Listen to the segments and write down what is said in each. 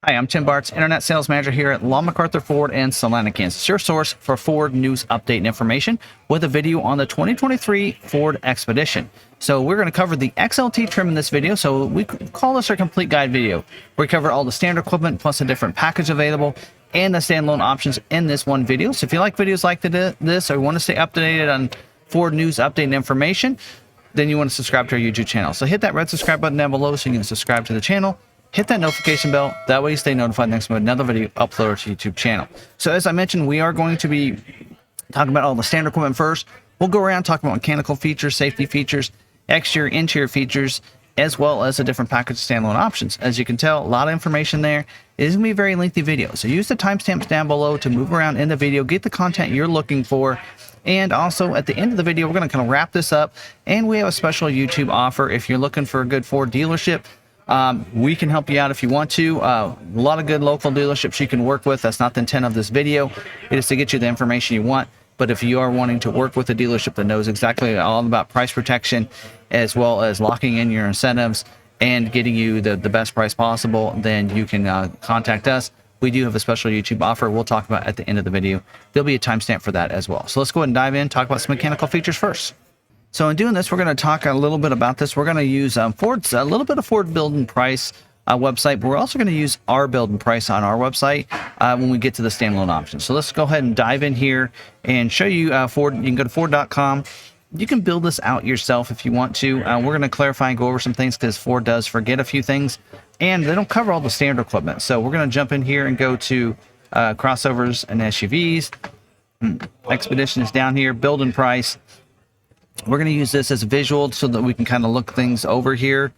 Hi, I'm Tim Bartz, Internet Sales Manager here at McArthur Ford in Salina, Kansas, your source for Ford news update and information with a video on the 2023 Ford Expedition. So we're going to cover the XLT trim in this video, so we call this our complete guide video. We cover all the standard equipment plus a different package available and the standalone options in this one video. So if you like videos like this or want to stay updated on Ford news update and information, then you want to subscribe to our YouTube channel. So hit that red subscribe button down below so you can subscribe to the channel. Hit that notification bell. That way you stay notified next time another video uploaded to YouTube channel. So as I mentioned, we are going to be talking about all the standard equipment first. We'll go around talking about mechanical features, safety features, exterior, interior features, as well as the different package standalone options. As you can tell, a lot of information there. It is going to be a very lengthy video. So use the timestamps down below to move around in the video, get the content you're looking for. And also at the end of the video, we're going to kind of wrap this up. And we have a special YouTube offer. If you're looking for a good Ford dealership, we can help you out if you want to. A lot of good local dealerships you can work with. That's not the intent of this video. It is to get you the information you want. But if you are wanting to work with a dealership that knows exactly all about price protection, as well as locking in your incentives and getting you the best price possible, then you can contact us. We do have a special YouTube offer we'll talk about at the end of the video. There'll be a timestamp for that as well. So let's go ahead and dive in, talk about some mechanical features first. So in doing this, we're going to talk a little bit about this. We're going to use Ford's a little bit of Ford build and price website, but we're also going to use our build and price on our website when we get to the standalone options. So let's go ahead and dive in here and show you Ford. You can go to Ford.com. You can build this out yourself if you want to. We're going to clarify and go over some things because Ford does forget a few things, and they don't cover all the standard equipment. So we're going to jump in here and go to crossovers and SUVs. Expedition is down here. Build and price. We're going to use this as a visual so that we can kind of look things over here.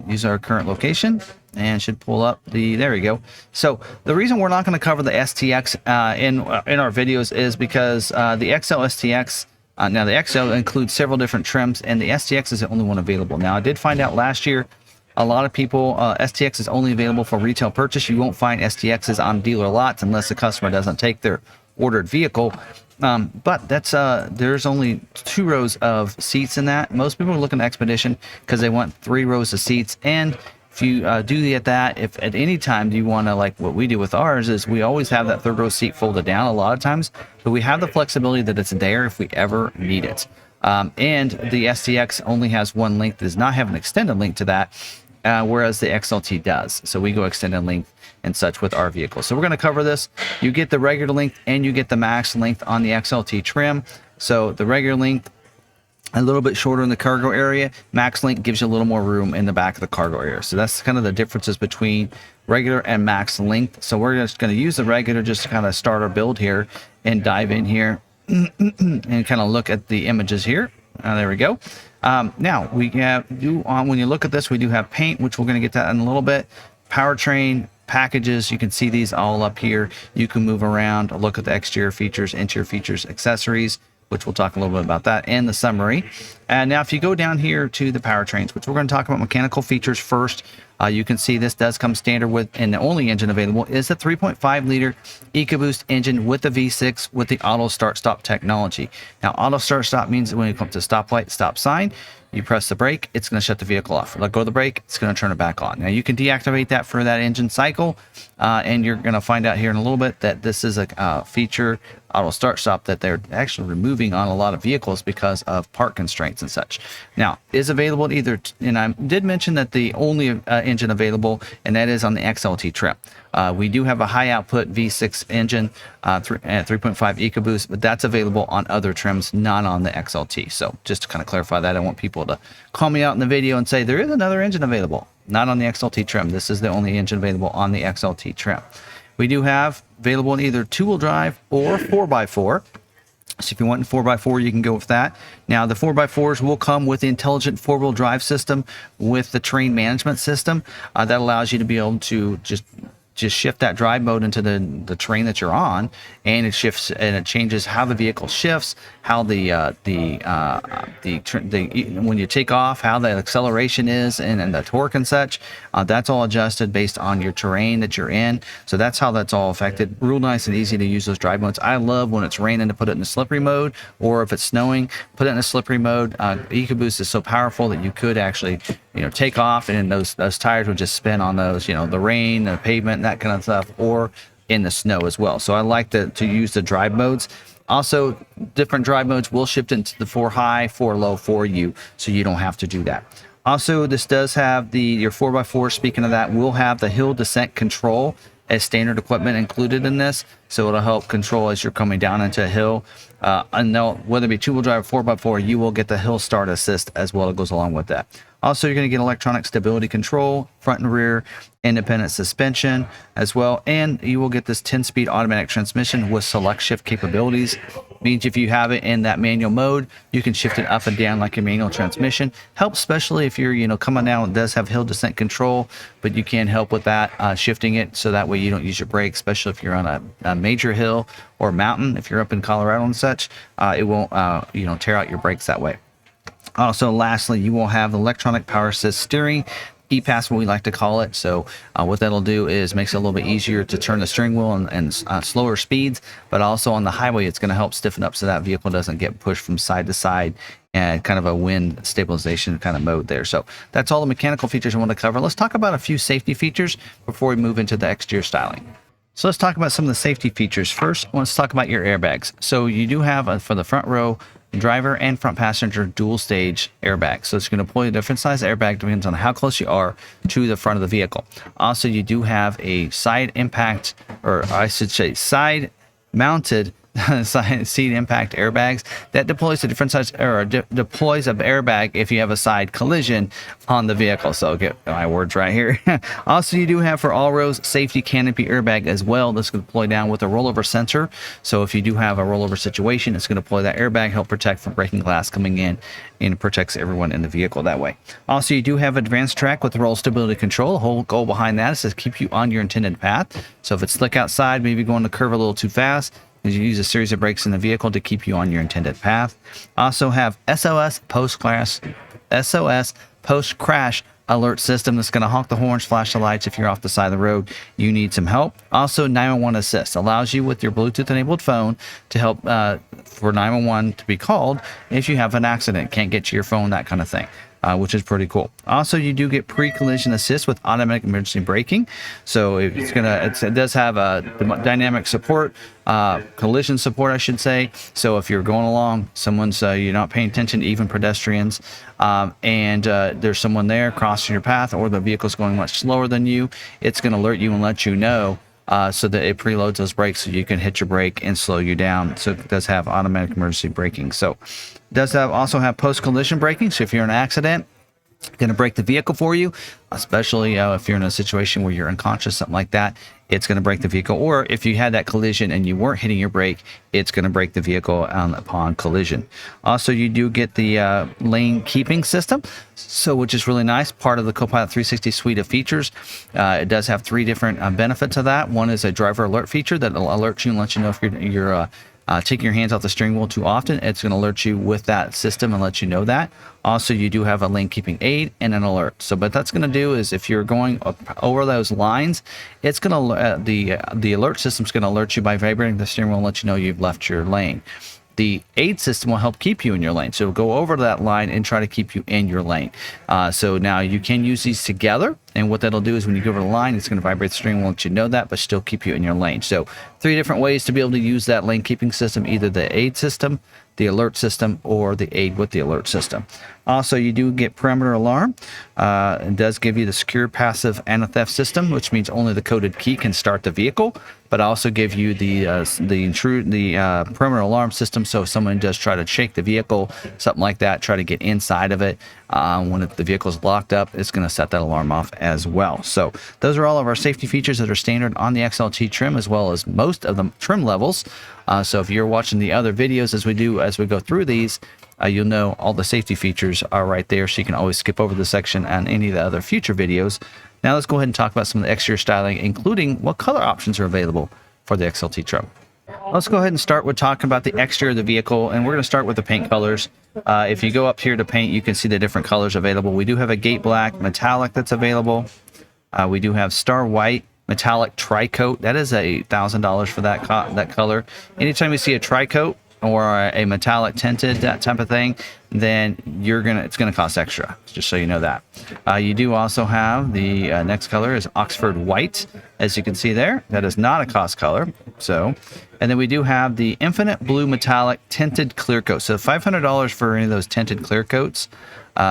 Use our current location and should pull up there we go. So the reason we're not going to cover the STX in our videos is because the XL STX, now the XL includes several different trims and the STX is the only one available. Now I did find out last year, a lot of people, STX is only available for retail purchase. You won't find STXs on dealer lots unless the customer doesn't take their ordered vehicle. But that's there's only 2 rows of seats in that. Most people are looking at Expedition because they want 3 rows of seats. And if you do that, if at any time you want to, like what we do with ours, is we always have that 3rd row seat folded down a lot of times, but we have the flexibility that it's there if we ever need it. And the STX only has one link, does not have an extended link to that, whereas the XLT does. So we go extended length and such with our vehicle. So we're going to cover this. You get the regular length and you get the max length on the XLT trim. So the regular length, a little bit shorter in the cargo area. Max length gives you a little more room in the back of the cargo area. So that's kind of the differences between regular and max length. So we're just going to use the regular just to kind of start our build here and dive in here and kind of look at the images here. There we go. Now we have when you look at this, we do have paint, which we're going to get that in a little bit. Powertrain packages, you can see these all up here. You can move around, look at the exterior features, interior features, accessories, which we'll talk a little bit about that, and the summary. And now if you go down here to the powertrains, which we're going to talk about mechanical features first, you can see this does come standard with, and the only engine available is the 3.5 liter EcoBoost engine with the V6 with the auto start stop technology. Now auto start stop means that when you come to stoplight, stop sign, you press the brake, it's going to shut the vehicle off. Let go of the brake, it's going to turn it back on. Now you can deactivate that for that engine cycle, and you're going to find out here in a little bit that this is a feature, auto start stop, that they're actually removing on a lot of vehicles because of park constraints and such. Now is available at either, and I did mention that the only engine available, and that is on the XLT trim. We do have a high output V6 engine, 3.5 EcoBoost, but that's available on other trims, not on the XLT. So just to kind of clarify that, I want people to call me out in the video and say there is another engine available, not on the XLT trim. This is the only engine available on the XLT trim. We do have available in either 2-wheel drive or 4x4. So if you want 4x4, you can go with that. Now the 4x4s will come with the intelligent 4-wheel drive system with the terrain management system that allows you to be able to just just shift that drive mode into the terrain that you're on, and it shifts and it changes how the vehicle shifts, how when you take off, how the acceleration is, and the torque and such. That's all adjusted based on your terrain that you're in. So that's how that's all affected. Real nice and easy to use those drive modes. I love when it's raining to put it in the slippery mode, or if it's snowing, put it in a slippery mode. EcoBoost is so powerful that you could actually, take off, and those tires would just spin on those, the rain, the pavement, that kind of stuff, or in the snow as well. So I like to use the drive modes. Also, different drive modes will shift into the 4 high, 4 low for you, so you don't have to do that. Also, this does have your 4x4. Speaking of that, will have the hill descent control as standard equipment included in this, so it'll help control as you're coming down into a hill. And whether it be 2-wheel drive or 4x4, you will get the hill start assist as well. It goes along with that. Also, you're going to get electronic stability control, front and rear independent suspension as well, and you will get this 10-speed automatic transmission with select shift capabilities. Means if you have it in that manual mode, you can shift it up and down like a manual transmission. Helps especially if you're coming down. It does have hill descent control, but you can help with that, shifting it so that way you don't use your brakes, especially if you're on a major hill or mountain. If you're up in Colorado and such, it won't tear out your brakes that way. Also, lastly, you will have electronic power assist steering, E-Pass, what we like to call it. So what that'll do is makes it a little bit easier to turn the steering wheel and slower speeds, but also on the highway, it's going to help stiffen up so that vehicle doesn't get pushed from side to side, and kind of a wind stabilization kind of mode there. So that's all the mechanical features I want to cover. Let's talk about a few safety features before we move into the exterior styling. So let's talk about some of the safety features. First, let's talk about your airbags. So you do have for the front row, driver and front passenger dual stage airbag. So it's going to deploy a different size airbag depends on how close you are to the front of the vehicle. Also, you do have a side impact, or I should say side mounted seat impact airbags that deploys a different size, or deploys an airbag if you have a side collision on the vehicle. So get my words right here. Also, you do have for all rows safety canopy airbag as well. This can deploy down with a rollover sensor. So if you do have a rollover situation, it's going to deploy that airbag, help protect from breaking glass coming in, and it protects everyone in the vehicle that way. Also, you do have advanced track with roll stability control. The whole goal behind that is to keep you on your intended path. So if it's slick outside, maybe going to curve a little too fast, you use a series of brakes in the vehicle to keep you on your intended path. Also have SOS post-crash alert system that's going to honk the horns, flash the lights if you're off the side of the road, you need some help. Also, 911 assist allows you with your Bluetooth enabled phone to help for 911 to be called if you have an accident, can't get to your phone, that kind of thing. Which is pretty cool. Also, you do get pre-collision assist with automatic emergency braking. So it does have a dynamic support, collision support, I should say. So if you're going along, you're not paying attention to even pedestrians, and there's someone there crossing your path, or the vehicle's going much slower than you, it's going to alert you and let you know. So that it preloads those brakes so you can hit your brake and slow you down. So it does have automatic emergency braking. So it does also have post-collision braking. So if you're in an accident, it's going to brake the vehicle for you, especially if you're in a situation where you're unconscious, something like that. It's going to brake the vehicle. Or if you had that collision and you weren't hitting your brake, it's going to brake the vehicle upon collision. Also, you do get the lane keeping system, which is really nice, part of the Copilot 360 suite of features. It does have 3 different benefits of that. One is a driver alert feature that will alert you and let you know if you're taking your hands off the steering wheel too often. It's going to alert you with that system and let you know that. Also, you do have a lane keeping aid and an alert. So what that's going to do is if you're going over those lines, it's going to the alert system is going to alert you by vibrating the steering wheel and let you know you've left your lane. The aid system will help keep you in your lane. So it'll go over that line and try to keep you in your lane. So now you can use these together. And what that'll do is when you go over the line, it's going to vibrate the steering wheel, let you know that, but still keep you in your lane. So 3 different ways to be able to use that lane keeping system, either the aid system, the alert system, or the aid with the alert system. Also, you do get perimeter alarm. It does give you the secure passive anti-theft system, which means only the coded key can start the vehicle, but also give you the perimeter alarm system. So if someone does try to shake the vehicle, something like that, try to get inside of it, when the vehicle is locked up, it's going to set that alarm off as well. So those are all of our safety features that are standard on the XLT trim, as well as most of the trim levels. So if you're watching the other videos as we go through these, you'll know all the safety features are right there, so you can always skip over the section on any of the other future videos Now let's go ahead and talk about some of the exterior styling, including what color options are available for the XLT truck. Let's go ahead and start with talking about the exterior of the vehicle, and we're going to start with the paint colors. If you go up here to paint, you can see the different colors available. We do have a gate black metallic that's available. We do have star white metallic tri-coat. That is $1,000 for that color. Anytime you see a tri-coat or a metallic tinted, that type of thing, then it's gonna cost extra, just so you know that. You do also have the next color is Oxford white, as you can see there. That is not a cost color. And then we do have the infinite blue metallic tinted clear coat. So $500 for any of those tinted clear coats.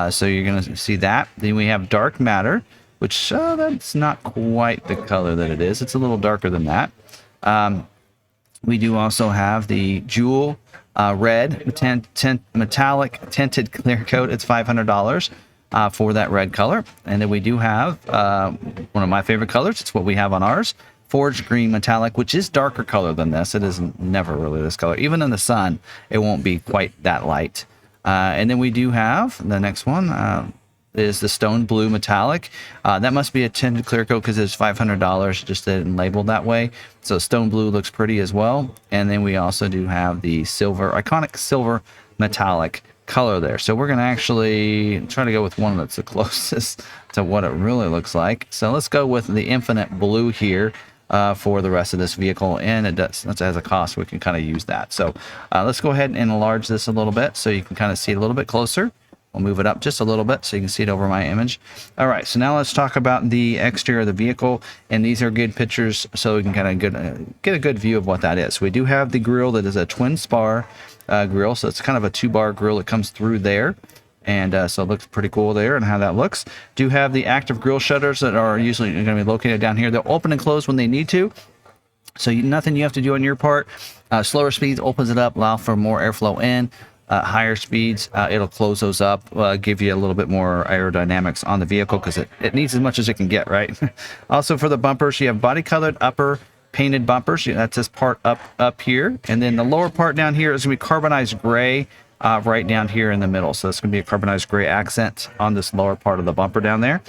So you're gonna see that. Then we have dark matter, which that's not quite the color that it is. It's a little darker than that. We do also have the jewel red metallic tinted clear coat. It's $500 for that red color. And then we do have one of my favorite colors. It's what we have on ours, forged green metallic, which is darker color than this. It is never really this color. Even in the sun, it won't be quite that light. And then we do have the next one. Is the stone blue metallic. That must be a tinted clear coat because it's $500, just didn't label that way. So stone blue looks pretty as well. And then we also do have the iconic silver metallic color there. So we're going to actually try to go with one that's the closest to what it really looks like. So let's go with the infinite blue here for the rest of this vehicle, and that's as a cost, we can kind of use that. So let's go ahead and enlarge this a little bit so you can kind of see it a little bit closer. We'll move it up just a little bit so you can see it over my image. All right, so now let's talk about the exterior of the vehicle, and these are good pictures so we can kind of get a good view of what that is. We do have the grille that is a twin spar grille, so it's kind of a 2-bar grille that comes through there, and so it looks pretty cool there and how that looks. Do have the active grille shutters that are usually going to be located down here. They'll open and close when they need to, so nothing you have to do on your part. Slower speeds opens it up, allow for more airflow in. Higher speeds, it'll close those up, give you a little bit more aerodynamics on the vehicle because it needs as much as it can get, right? Also for the bumpers, you have body colored upper painted bumpers. That's this part up here. And then the lower part down here is going to be carbonized gray right down here in the middle. So it's going to be a carbonized gray accent on this lower part of the bumper down there.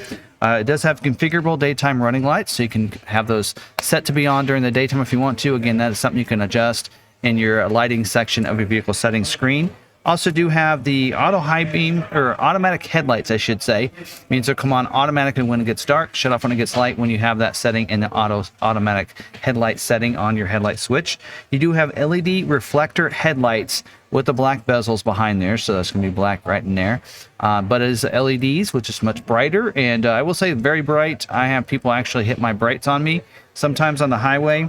It does have configurable daytime running lights, so you can have those set to be on during the daytime if you want to. Again, that is something you can adjust in your lighting section of your vehicle settings screen. Also do have the auto high beam, or automatic headlights, I should say. Means they'll come on automatically when it gets dark, shut off when it gets light when you have that setting in the automatic headlight setting on your headlight switch. You do have LED reflector headlights with the black bezels behind there, so that's going to be black right in there. But it is LEDs, which is much brighter, and I will say very bright. I have people actually hit my brights on me sometimes on the highway.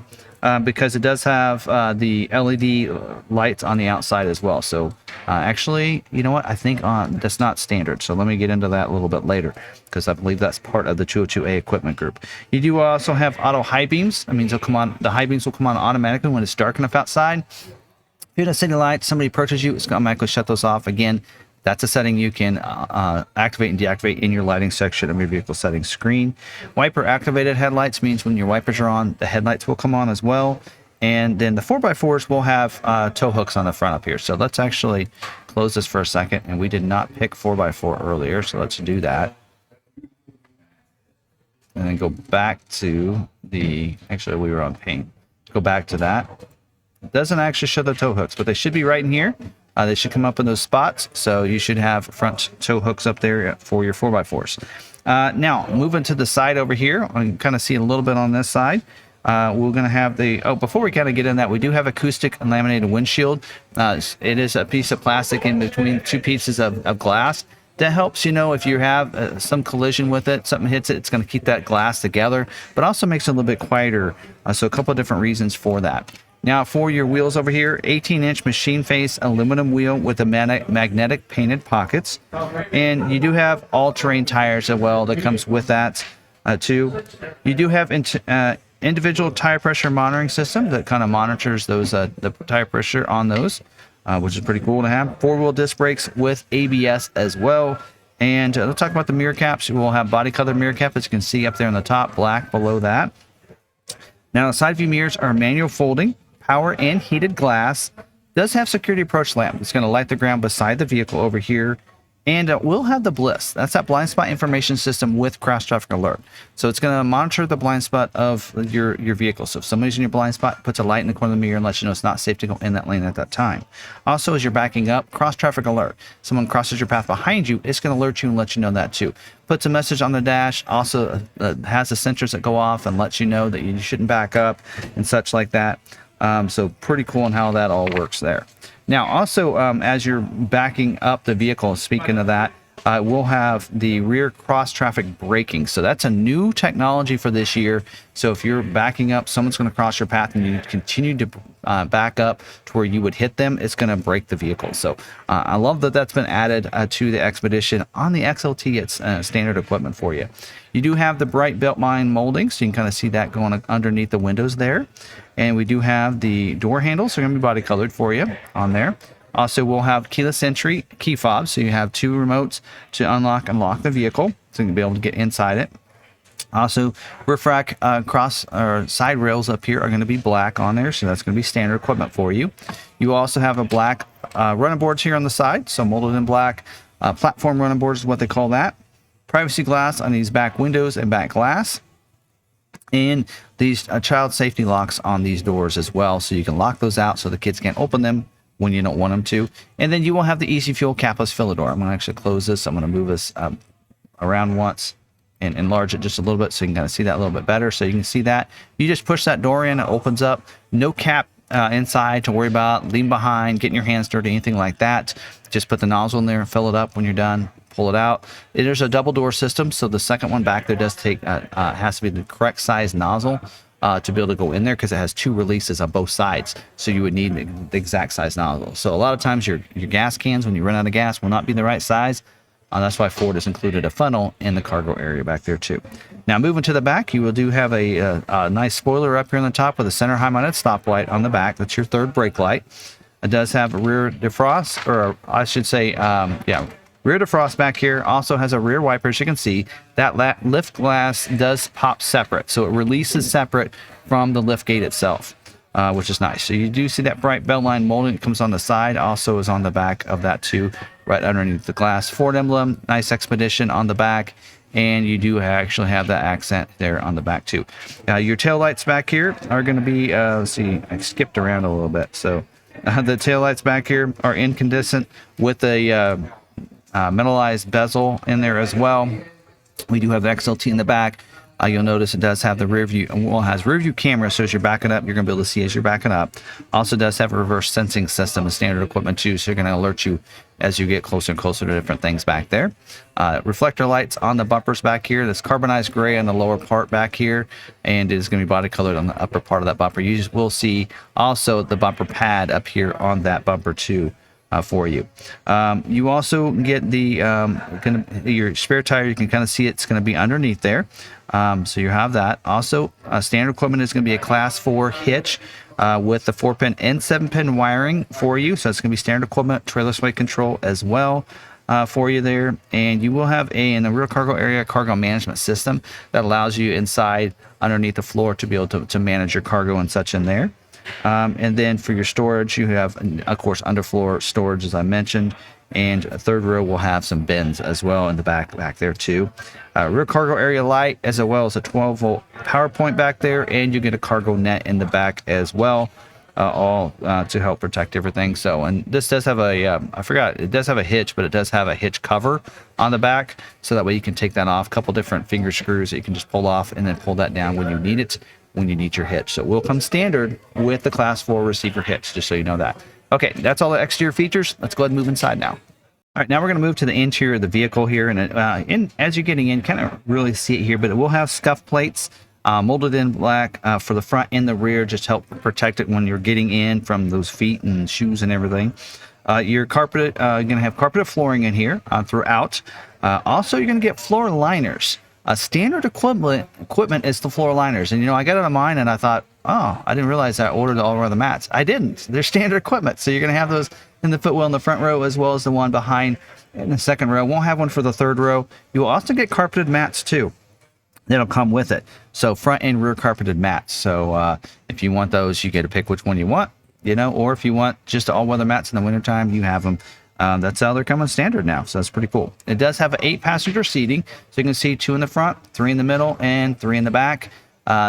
Because it does have the LED lights on the outside as well. So actually, you know what? I think that's not standard. So let me get into that a little bit later because I believe that's part of the 202A equipment group. You do also have auto high beams. That means the high beams will come on automatically when it's dark enough outside. If you have a city light, somebody approaches you, it's going to automatically shut those off. Again, that's a setting you can activate and deactivate in your lighting section of your vehicle settings screen. Wiper activated headlights means when your wipers are on, the headlights will come on as well. And then the 4x4s will have tow hooks on the front up here. So let's actually close this for a second. And we did not pick 4x4 earlier, so let's do that. And then go back to actually we were on paint. Go back to that. It doesn't actually show the tow hooks, but they should be right in here. They should come up in those spots, so you should have front tow hooks up there for your 4x4s. Now, moving to the side over here, I can kind of see a little bit on this side. We're going to have before we kind of get in that, we do have acoustic and laminated windshield. It is a piece of plastic in between two pieces of glass. That helps, if you have some collision with it, something hits it, it's going to keep that glass together, but also makes it a little bit quieter. So a couple of different reasons for that. Now for your wheels over here, 18-inch machine face aluminum wheel with the magnetic painted pockets. And you do have all-terrain tires as well that comes with that too. You do have individual tire pressure monitoring system that kind of monitors those the tire pressure on those, which is pretty cool to have. 4-wheel disc brakes with ABS as well. And let's talk about the mirror caps. We'll have body colored mirror cap, as you can see up there on the top, black below that. Now the side view mirrors are manual folding, power and heated glass. Does have security approach lamp. It's going to light the ground beside the vehicle over here. And we'll have the Bliss. That's that blind spot information system with cross traffic alert. So it's going to monitor the blind spot of your vehicle. So if somebody's in your blind spot, puts a light in the corner of the mirror and lets you know it's not safe to go in that lane at that time. Also, as you're backing up, cross traffic alert. Someone crosses your path behind you, it's going to alert you and let you know that too. Puts a message on the dash. Also has the sensors that go off and lets you know that you shouldn't back up and such like that. So pretty cool on how that all works there. Now, also, as you're backing up the vehicle, speaking of that, we'll have the rear cross-traffic braking. So that's a new technology for this year. So if you're backing up, someone's going to cross your path and you continue to back up to where you would hit them, it's going to brake the vehicle. So I love that that's been added to the Expedition. On the XLT, it's standard equipment for you. You do have the bright Beltline molding, so you can kind of see that going underneath the windows there. And we do have the door handles, so they're going to be body colored for you on there. Also, we'll have keyless entry key fobs, so you have 2 remotes to unlock and lock the vehicle, so you'll be able to get inside it. Also, roof rack cross or side rails up here are going to be black on there, so that's going to be standard equipment for you. You also have a black running boards here on the side, so molded in black. Platform running boards is what they call that. Privacy glass on these back windows and back glass. And these child safety locks on these doors as well, so you can lock those out so the kids can't open them when you don't want them to. And then you will have the Easy Fuel capless filler door. I'm going to actually close this. I'm going to move this around once and enlarge it just a little bit so you can kind of see that a little bit better. So you can see that. You just push that door in, it opens up. No cap inside to worry about, leaving behind, getting your hands dirty, anything like that. Just put the nozzle in there and fill it up when you're done. Pull it out. There's a double door system, so the second one back there does take has to be the correct size nozzle to be able to go in there, because it has 2 releases on both sides, so you would need the exact size nozzle. So a lot of times your gas cans, when you run out of gas, will not be the right size. That's why Ford has included a funnel in the cargo area back there too. Now moving to the back, you will do have a nice spoiler up here on the top with a center high mounted stoplight on the back. That's your third brake light. It does have a rear defrost, or I should say, rear defrost back here. Also has a rear wiper, as you can see. That lift glass does pop separate, so it releases separate from the lift gate itself, which is nice. So you do see that bright Beltline molding that comes on the side, also is on the back of that too, right underneath the glass. Ford emblem, nice Expedition on the back, and you do actually have that accent there on the back too. Your tail lights back here are going to be, let's see, I skipped around a little bit. So the tail lights back here are incandescent with a metallized bezel in there as well. We do have the XLT in the back. You'll notice it does have the rear view, and it has rear view camera, so as you're backing up, you're going to be able to see as you're backing up. Also does have a reverse sensing system and standard equipment too, so you're going to alert you as you get closer and closer to different things back there. Reflector lights on the bumpers back here. This carbonized gray on the lower part back here, and it is going to be body colored on the upper part of that bumper. You will see also the bumper pad up here on that bumper too. For you. You also get the your spare tire. You can kind of see it's going to be underneath there. So you have that. Also, standard equipment is going to be a class 4 hitch with the 4-pin and 7-pin wiring for you. So it's going to be standard equipment, trailer sway control as well for you there. And you will have in the rear cargo area, cargo management system that allows you inside underneath the floor to be able to manage your cargo and such in there. And then for your storage, you have, of course, underfloor storage, as I mentioned, and a third row will have some bins as well in the back there too. Rear cargo area light, as well as a 12-volt power point back there, and you get a cargo net in the back as well, all to help protect everything. So, and this does have a, I forgot, it does have a hitch, but it does have a hitch cover on the back, so that way you can take that off. A couple different finger screws that you can just pull off and then pull that down when you need it, when you need your hitch. So it will come standard with the class 4 receiver hitch, just so you know that. Okay, that's all the exterior features. Let's go ahead and move inside now. All right, now we're going to move to the interior of the vehicle here, and as you're getting in, kind of really see it here, but it will have scuff plates molded in black for the front and the rear, just help protect it when you're getting in from those feet and shoes and everything. You're going to have carpeted flooring in here throughout. Also, you're going to get floor liners. Standard equipment is the floor liners. And, you know, I got it on mine and I thought, oh, I didn't realize I ordered all of the mats. I didn't. They're standard equipment. So you're going to have those in the footwell in the front row, as well as the one behind in the second row. Won't have one for the third row. You will also get carpeted mats too. That'll come with it. So front and rear carpeted mats. So if you want those, you get to pick which one you want, you know, or if you want just all weather mats in the wintertime, you have them That's how they're coming standard now, so that's pretty cool. It does have 8 passenger seating, so you can see 2 in the front, 3 in the middle, and 3 in the back.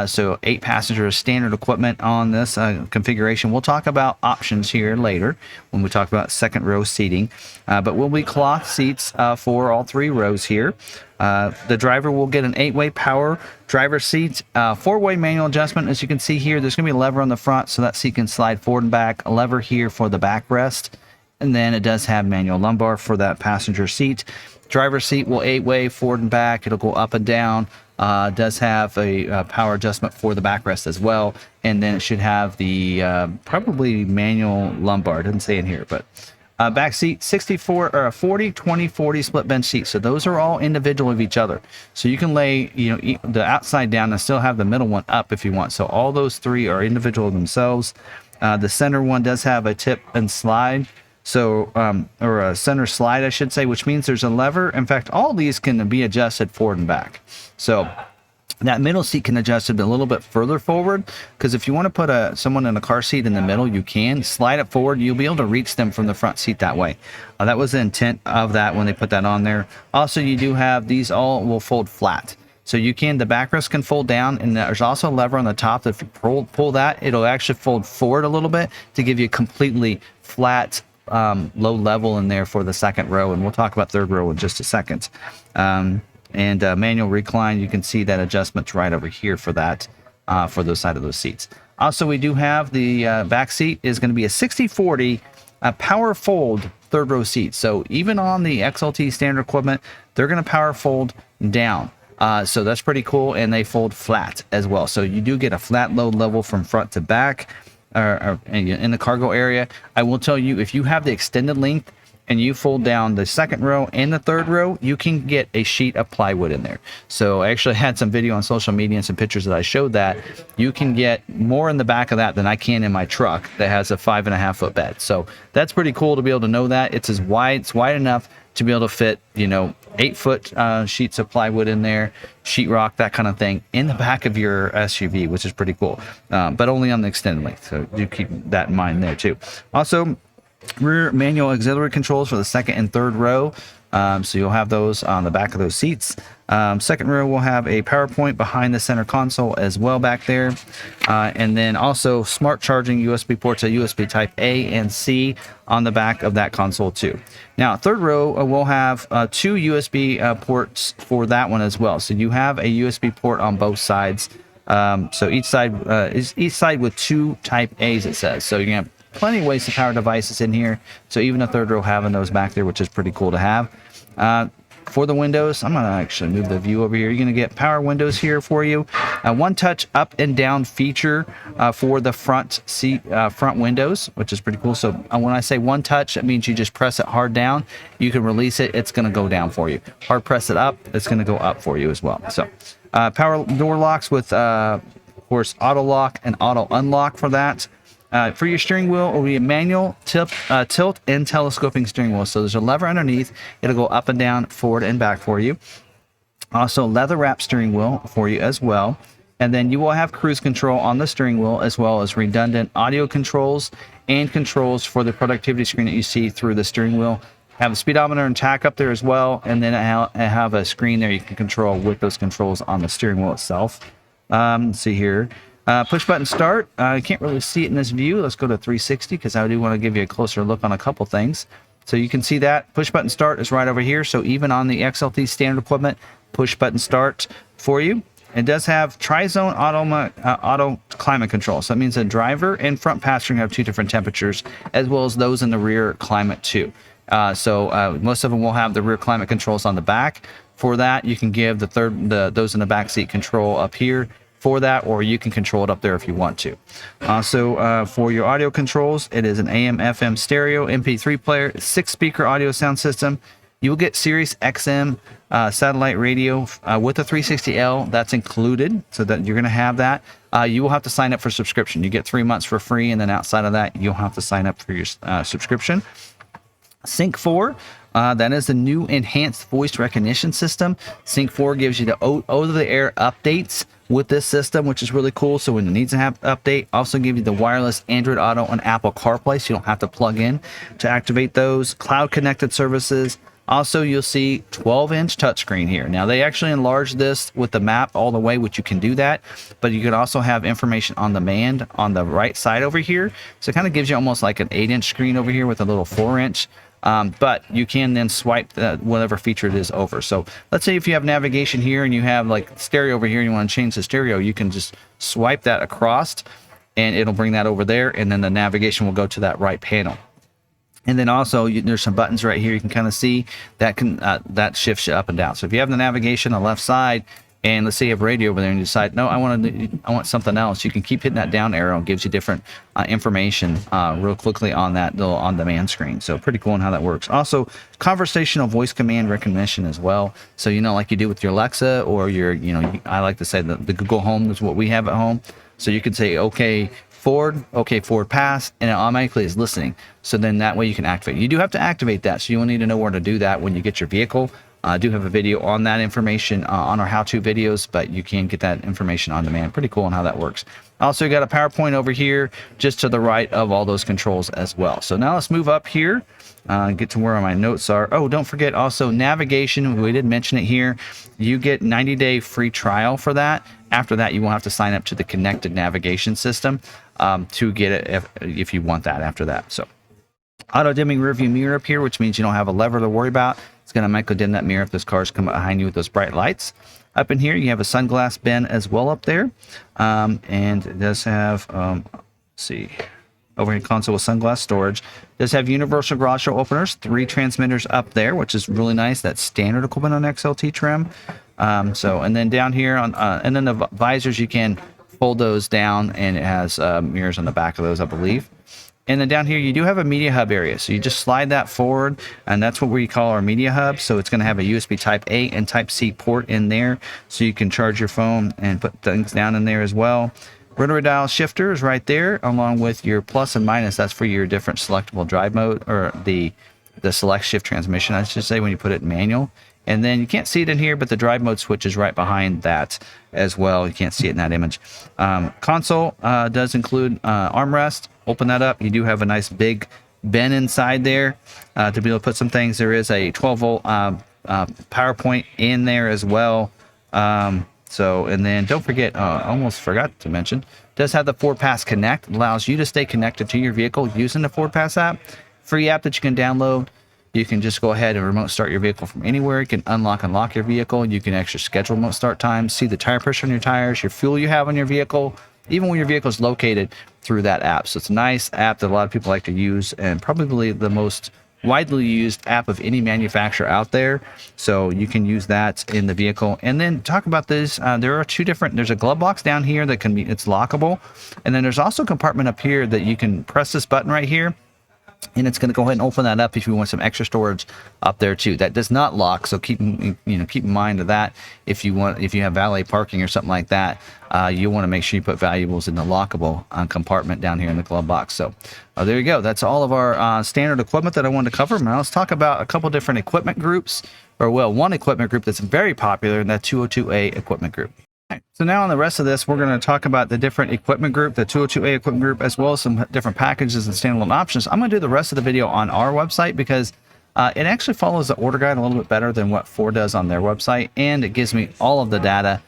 So 8 passengers standard equipment on this configuration. We'll talk about options here later when we talk about second row seating, but will be cloth seats for all 3 rows here. The driver will get an 8-way power driver seat, 4-way manual adjustment. As you can see here, there's going to be a lever on the front so that seat can slide forward and back, a lever here for the backrest, and then it does have manual lumbar for that passenger seat. Driver seat will 8-way forward and back. It'll go up and down. Does have a power adjustment for the backrest as well, and then it should have the probably manual lumbar. It doesn't say in here, but back seat 64 or 40 20 40 split bench seat. So those are all individual of each other. So you can lay the outside down and still have the middle one up if you want. So all those 3 are individual themselves. The center one does have a tip and slide. So, or a center slide, I should say, which means there's a lever. In fact, all these can be adjusted forward and back. So that middle seat can adjust it a little bit further forward, because if you want to put someone in a car seat in the middle, you can slide it forward. You'll be able to reach them from the front seat that way. That was the intent of that when they put that on there. Also, you do have these all will fold flat. So the backrest can fold down, and there's also a lever on the top that if you pull that, it'll actually fold forward a little bit to give you a completely flat low level in there for the second row, and we'll talk about third row in just a second. Manual recline, you can see that adjustment's right over here for that, for those side of those seats. Also, we do have the back seat is going to be a 60/40 power fold third row seat. So even on the XLT standard equipment, they're going to power fold down. So that's pretty cool, and they fold flat as well. So you do get a flat load level from front to back. Or in the cargo area. I will tell you, if you have the extended length and you fold down the second row and the third row, you can get a sheet of plywood in there. So I actually had some video on social media and some pictures that I showed that you can get more in the back of that than I can in my truck that has a 5.5 foot bed. So that's pretty cool to be able to know that. It's wide enough to be able to fit 8-foot sheets of plywood in there, sheetrock, that kind of thing, in the back of your SUV, which is pretty cool, but only on the extended length. So do keep that in mind there too. Also, rear manual auxiliary controls for the second and third row. So you'll have those on the back of those seats. Second row will have a power point behind the center console as well back there. And then also smart charging USB ports, a USB type A and C on the back of that console too. Now, third row will have 2 USB ports for that one as well. So you have a USB port on both sides. So each side with 2 type A's, it says. So you're going to have plenty of ways to power devices in here. So even a third row having those back there, which is pretty cool to have. For the windows, I'm going to actually move the view over here. You're going to get power windows here for you. One touch up and down feature for the front seat, front windows, which is pretty cool. So when I say one touch, that means you just press it hard down. You can release it. It's going to go down for you. Hard press it up. It's going to go up for you as well. So power door locks with, of course, auto lock and auto unlock for that. For your steering wheel, it will be a manual tilt and telescoping steering wheel. So there's a lever underneath. It'll go up and down, forward and back for you. Also, leather wrap steering wheel for you as well. And then you will have cruise control on the steering wheel, as well as redundant audio controls and controls for the productivity screen that you see through the steering wheel. Have a speedometer and tack up there as well. And then I have a screen there you can control with those controls on the steering wheel itself. Let's see here. Push button start. I can't really see it in this view. Let's go to 360 because I do want to give you a closer look on a couple things. So you can see that push button start is right over here. So even on the XLT standard equipment, push button start for you. It does have tri-zone auto climate control. So that means the driver and front passenger have 2 different temperatures, as well as those in the rear climate too. So most of them will have the rear climate controls on the back. For that, you can give those in the back seat control up here for that, or you can control it up there if you want to. Also, for your audio controls, it is an AM, FM stereo, MP3 player, 6-speaker audio sound system. You will get Sirius XM satellite radio with the 360L. That's included, so that you're going to have that. You will have to sign up for subscription. You get 3 months for free, and then outside of that, you'll have to sign up for your subscription. Sync 4. That is the new enhanced voice recognition system. Sync 4 gives you the over-the-air updates with this system, which is really cool. So when it needs to have update, also give you the wireless Android Auto and Apple CarPlay, so you don't have to plug in to activate those. Cloud connected services. Also, you'll see 12-inch touchscreen here. Now, they actually enlarged this with the map all the way, which you can do that, but you can also have information on demand on the right side over here. So it kind of gives you almost like an 8-inch screen over here with a little 4-inch. But you can then swipe whatever feature it is over. So let's say if you have navigation here and you have like stereo over here and you want to change the stereo, you can just swipe that across and it'll bring that over there, and then the navigation will go to that right panel. And then also there's some buttons right here you can kind of see that that shifts you up and down. So if you have the navigation on the left side, and let's say you have radio over there and you decide, no, I want something else, you can keep hitting that down arrow. It gives you different information real quickly on that little on-demand screen. So pretty cool on how that works. Also, conversational voice command recognition as well. So, like you do with your Alexa or your, I like to say the Google Home is what we have at home. So you can say, okay, forward pass, and it automatically is listening. So then that way you can activate. You do have to activate that, so you will need to know where to do that when you get your vehicle. I do have a video on that information on our how-to videos, but you can get that information on demand. Pretty cool on how that works. Also, you got a PowerPoint over here just to the right of all those controls as well. So now let's move up here, get to where my notes are. Oh, don't forget also navigation. We did mention it here. You get 90-day free trial for that. After that, you will have to sign up to the connected navigation system to get it if you want that after that. So auto dimming rearview mirror up here, which means you don't have a lever to worry about. It's going to micro dim that mirror if those cars come behind you with those bright lights. Up in here, you have a sunglass bin as well up there. And it does have, let's see, overhead console with sunglass storage. It does have universal garage door openers, 3 transmitters up there, which is really nice. That's standard equipment on XLT trim. And then down here, and then the visors, you can fold those down, and it has mirrors on the back of those, I believe. And then down here, you do have a media hub area. So you just slide that forward, and that's what we call our media hub. So it's going to have a USB Type A and Type C port in there, so you can charge your phone and put things down in there as well. Rotary dial shifter is right there, along with your plus and minus. That's for your different selectable drive mode, or the select shift transmission, I should say, when you put it in manual. And then you can't see it in here, but the drive mode switch is right behind that as well. You can't see it in that image. Console does include armrest. Open that up. You do have a nice big bin inside there to be able to put some things. There is a 12-volt power point in there as well. And then don't forget, almost forgot to mention, does have the Ford Pass Connect. Allows you to stay connected to your vehicle using the Ford Pass app. Free app that you can download. You can just go ahead and remote start your vehicle from anywhere. You can unlock and lock your vehicle. You can actually schedule remote start times, see the tire pressure on your tires, your fuel you have on your vehicle, even when your vehicle is located through that app. So it's a nice app that a lot of people like to use, and probably the most widely used app of any manufacturer out there. So you can use that in the vehicle. And then talk about this. There are 2 different, there's a glove box down here that it's lockable. And then there's also a compartment up here that you can press this button right here, and it's going to go ahead and open that up if you want some extra storage up there too. That does not lock, so keep in mind of that. If you have valet parking or something like that, you want to make sure you put valuables in the lockable compartment down here in the glove box. So there you go. That's all of our standard equipment that I wanted to cover. Now let's talk about a couple different equipment groups, or one equipment group that's very popular, and that 202A equipment group. So now on the rest of this, we're going to talk about the different equipment group, the 202A equipment group, as well as some different packages and standalone options. I'm going to do the rest of the video on our website because it actually follows the order guide a little bit better than what Ford does on their website, and it gives me all of the data.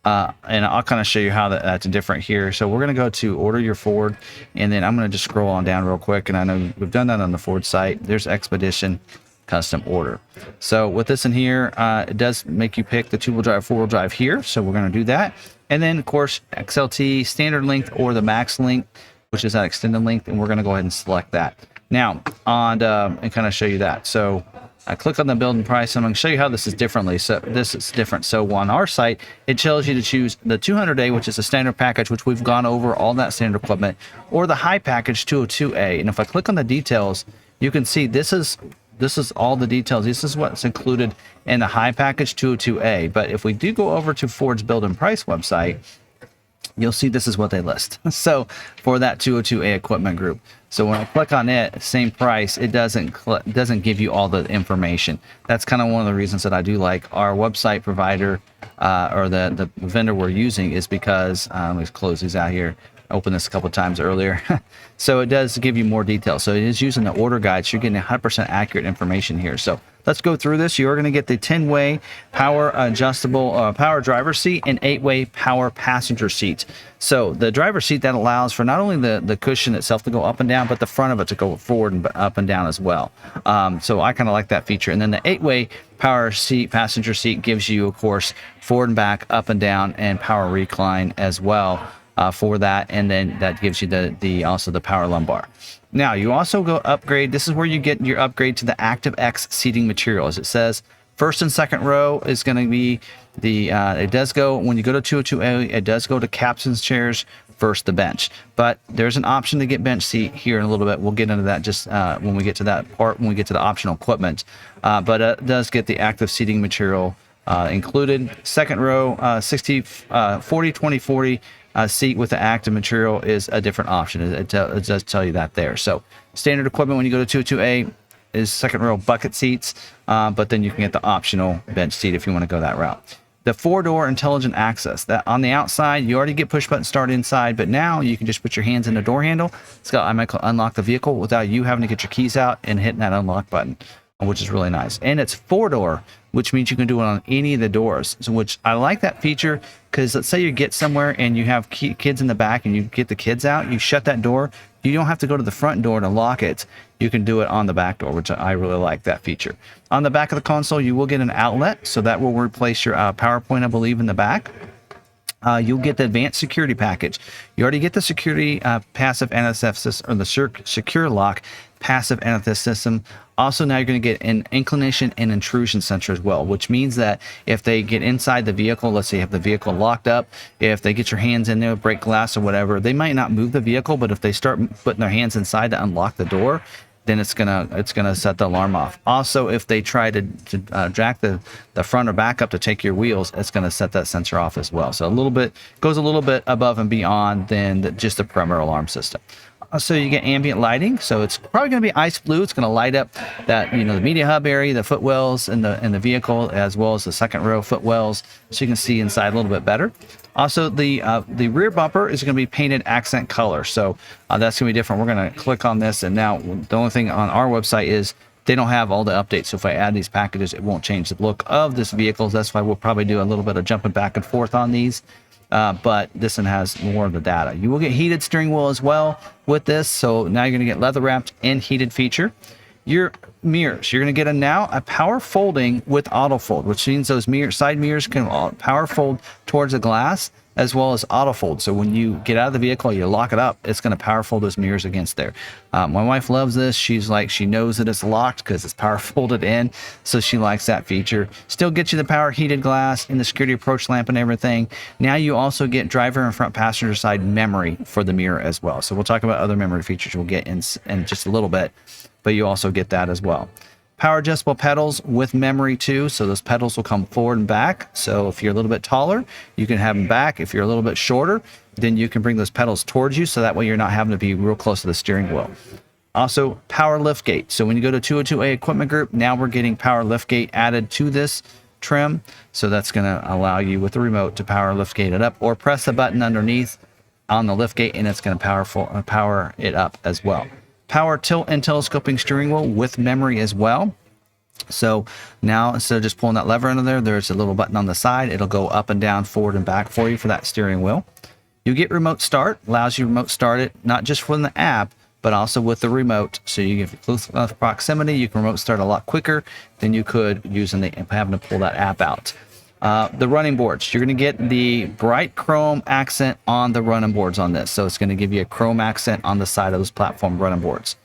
And I'll kind of show you how that's different here. So we're going to go to order your Ford, and then I'm going to just scroll on down real quick. And I know we've done that on the Ford site. There's Expedition, custom order. So with this in here, it does make you pick the 2-wheel drive, 4-wheel drive here. So we're going to do that. And then of course, XLT standard length or the max length, which is that extended length. And we're going to go ahead and select that now and kind of show you that. So I click on the build and price. I'm going to show you how this is differently. So this is different. So on our site, it tells you to choose the 200A, which is a standard package, which we've gone over all that standard equipment, or the high package 202A. And if I click on the details, you can see this is all the details. This is what's included in the high package 202A. But if we do go over to Ford's build and price website, you'll see this is what they list. So for that 202A equipment group. So when I click on it, same price, it doesn't give you all the information. That's kind of one of the reasons that I do like our website provider or the vendor we're using, is because let's close these out here. Opened this a couple of times earlier. So it does give you more detail. So it is using the order guide, so you're getting 100% accurate information here. So let's go through this. You're going to get the 10-way power adjustable power driver seat and 8-way power passenger seat. So the driver seat, that allows for not only the cushion itself to go up and down, but the front of it to go forward and up and down as well. So I kind of like that feature. And then the 8-way power seat, passenger seat, gives you, of course, forward and back, up and down, and power recline as well. For that, and then that gives you also the power lumbar. Now you also go upgrade. This is where you get your upgrade to the Active X seating material. As it says, first and second row is going to be it does go, when you go to 202A, it does go to captain's chairs, first the bench, but there's an option to get bench seat here in a little bit. We'll get into that just when we get to that part, when we get to the optional equipment, but it does get the active seating material included. Second row, 40-20-40 seat with the active material is a different option. It does tell you that there. So standard equipment when you go to 202A is second row bucket seats, but then you can get the optional bench seat if you want to go that route. The 4-door intelligent access, that on the outside, you already get push button start inside, but now you can just put your hands in the door handle. It's got automatically unlock the vehicle without you having to get your keys out and hitting that unlock button, which is really nice. And it's 4-door, which means you can do it on any of the doors. So, which I like that feature, because let's say you get somewhere and you have kids in the back and you get the kids out, you shut that door. You don't have to go to the front door to lock it. You can do it on the back door, which I really like that feature. On the back of the console, you will get an outlet, so that will replace your PowerPoint, I believe, in the back. You'll get the advanced security package. You already get the security passive anti-theft system, or the secure lock passive anti-theft system. Also, now you're going to get an inclination and intrusion sensor as well, which means that if they get inside the vehicle, let's say you have the vehicle locked up, if they get your hands in there, break glass or whatever, they might not move the vehicle, but if they start putting their hands inside to unlock the door, then it's gonna set the alarm off. Also, if they try to jack the front or back up to take your wheels, it's gonna set that sensor off as well. So goes a little bit above and beyond than just the perimeter alarm system. So you get ambient lighting, so it's probably going to be ice blue. It's going to light up that, the media hub area, the footwells in the vehicle, as well as the second row footwells, so you can see inside a little bit better. Also, the rear bumper is going to be painted accent color, so that's going to be different. We're going to click on this, and now the only thing on our website is they don't have all the updates. So if I add these packages, it won't change the look of this vehicle. That's why we'll probably do a little bit of jumping back and forth on these. But this one has more of the data. You will get heated steering wheel as well with this. So now you're going to get leather wrapped and heated feature. Your mirrors, you're going to get a power folding with auto fold, which means those side mirrors can power fold towards the glass as well as auto fold. So when you get out of the vehicle, you lock it up, it's going to power fold those mirrors against there. My wife loves this. She's like, she knows that it's locked because it's power folded in, so she likes that feature. Still gets you the power heated glass and the security approach lamp and everything. Now you also get driver and front passenger side memory for the mirror as well. So we'll talk about other memory features we'll get in just a little bit, but you also get that as well. Power adjustable pedals with memory too, so those pedals will come forward and back. So if you're a little bit taller, you can have them back. If you're a little bit shorter, then you can bring those pedals towards you, so that way you're not having to be real close to the steering wheel. Also, power liftgate. So when you go to 202A equipment group, now we're getting power liftgate added to this trim. So that's going to allow you with the remote to power liftgate it up, or press the button underneath on the liftgate and it's going to power it up as well. Power tilt and telescoping steering wheel with memory as well. So now instead of just pulling that lever under there, there's a little button on the side. It'll go up and down, forward and back for you for that steering wheel. You get remote start, allows you to remote start it, not just from the app, but also with the remote. So you get close enough proximity, you can remote start a lot quicker than you could using having to pull that app out. The running boards, you're going to get the bright chrome accent on the running boards on this. So it's going to give you a chrome accent on the side of those platform running boards.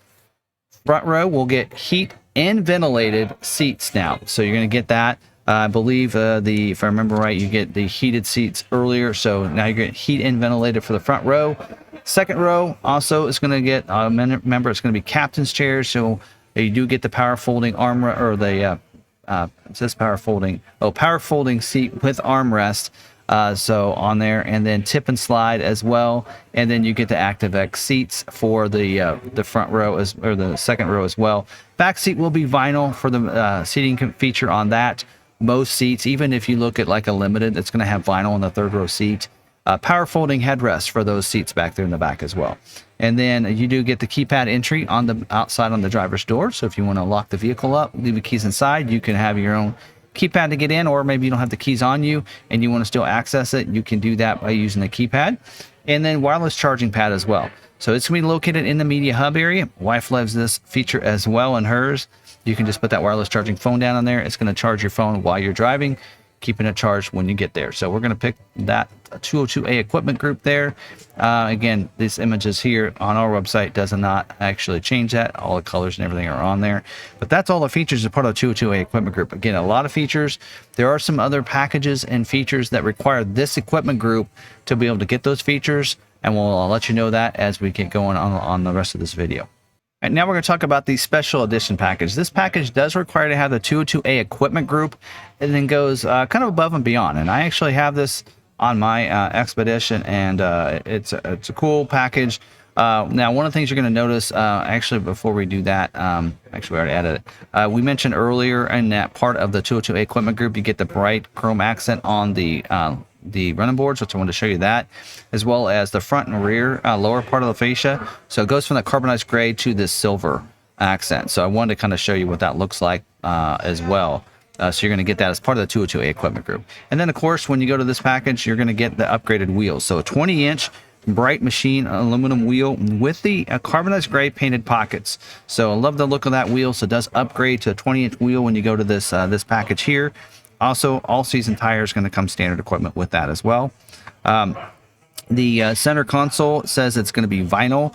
Front row will get heat and ventilated seats now. So you're going to get that. I believe if I remember right, you get the heated seats earlier. So now you're getting heat and ventilated for the front row. Second row also is going to get, remember, it's going to be captain's chairs. So you do get the power folding it says power folding. Power folding seat with armrest. So on there, and then tip and slide as well, and then you get the ActiveX seats for the front row or the second row as well. Back seat will be vinyl for the seating feature on that. Most seats, even if you look at like a limited, it's going to have vinyl in the third row seat. Power folding headrest for those seats back there in the back as well. And then you do get the keypad entry on the outside on the driver's door. So if you want to lock the vehicle up, leave the keys inside, you can have your own keypad to get in, or maybe you don't have the keys on you and you want to still access it, you can do that by using the keypad. And then wireless charging pad as well. So it's going to be located in the media hub area. Wife loves this feature as well in hers. You can just put that wireless charging phone down on there. It's going to charge your phone while you're driving, keeping it charged when you get there. So we're going to pick that 202A equipment group there. Again, these images here on our website does not actually change that. All the colors and everything are on there. But that's all the features as part of the 202A equipment group. Again, a lot of features. There are some other packages and features that require this equipment group to be able to get those features. And we'll let you know that as we get going on the rest of this video. Right, now we're going to talk about the special edition package. This package does require to have the 202A equipment group, and then goes kind of above and beyond. And I actually have this on my Expedition, and it's a cool package. Now, one of the things you're going to notice, actually, before we do that, actually, we already added it. We mentioned earlier in that part of the 202A equipment group, you get the bright chrome accent on the running boards, which I wanted to show you that, as well as the front and rear lower part of the fascia. So it goes from the carbonized gray to this silver accent. So I wanted to kind of show you what that looks like as well. So you're going to get that as part of the 202A equipment group. And then, of course, when you go to this package, you're going to get the upgraded wheels. So a 20-inch bright machine aluminum wheel with the carbonized gray painted pockets. So I love the look of that wheel. So it does upgrade to a 20-inch wheel when you go to this this package here. Also, all-season tires going to come standard equipment with that as well. The center console says it's going to be vinyl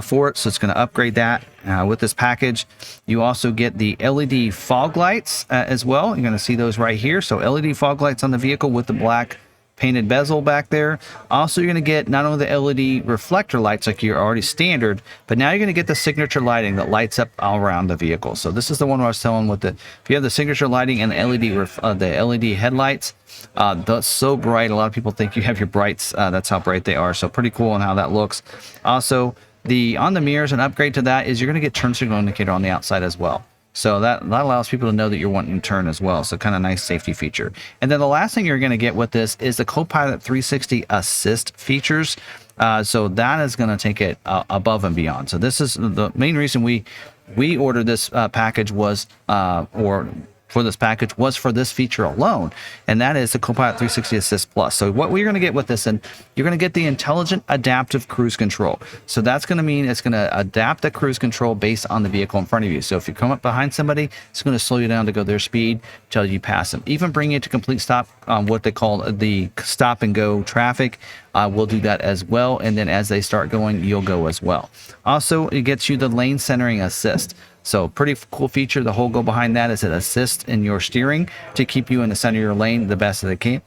for it, so it's going to upgrade that with this package. You also get the LED fog lights as well. You're going to see those right here. So LED fog lights on the vehicle with the black painted bezel back there. Also, you're going to get not only the LED reflector lights like you're already standard, but now you're going to get the signature lighting that lights up all around the vehicle. So this is the one where I was telling with the, if you have the signature lighting and the LED headlights, that's so bright. A lot of people think you have your brights. That's how bright they are. So pretty cool on how that looks. Also, on the mirrors, an upgrade to that is you're going to get turn signal indicator on the outside as well. So that allows people to know that you're wanting to turn as well. So kind of nice safety feature. And then the last thing you're going to get with this is the Copilot 360 Assist features. So that is going to take it above and beyond. So this is the main reason we ordered this package was, for this package was for this feature alone, and that is the Copilot 360 Assist Plus. So what we're going to get with this, and you're going to get the intelligent adaptive cruise control. So that's going to mean it's going to adapt the cruise control based on the vehicle in front of you. So if you come up behind somebody, it's going to slow you down to go their speed till you pass them. Even bring you to complete stop, what they call the stop and go traffic. We'll do that as well, and then as they start going, you'll go as well. Also, it gets you the lane centering assist. So pretty cool feature. The whole goal behind that is it assists in your steering to keep you in the center of your lane the best that it can.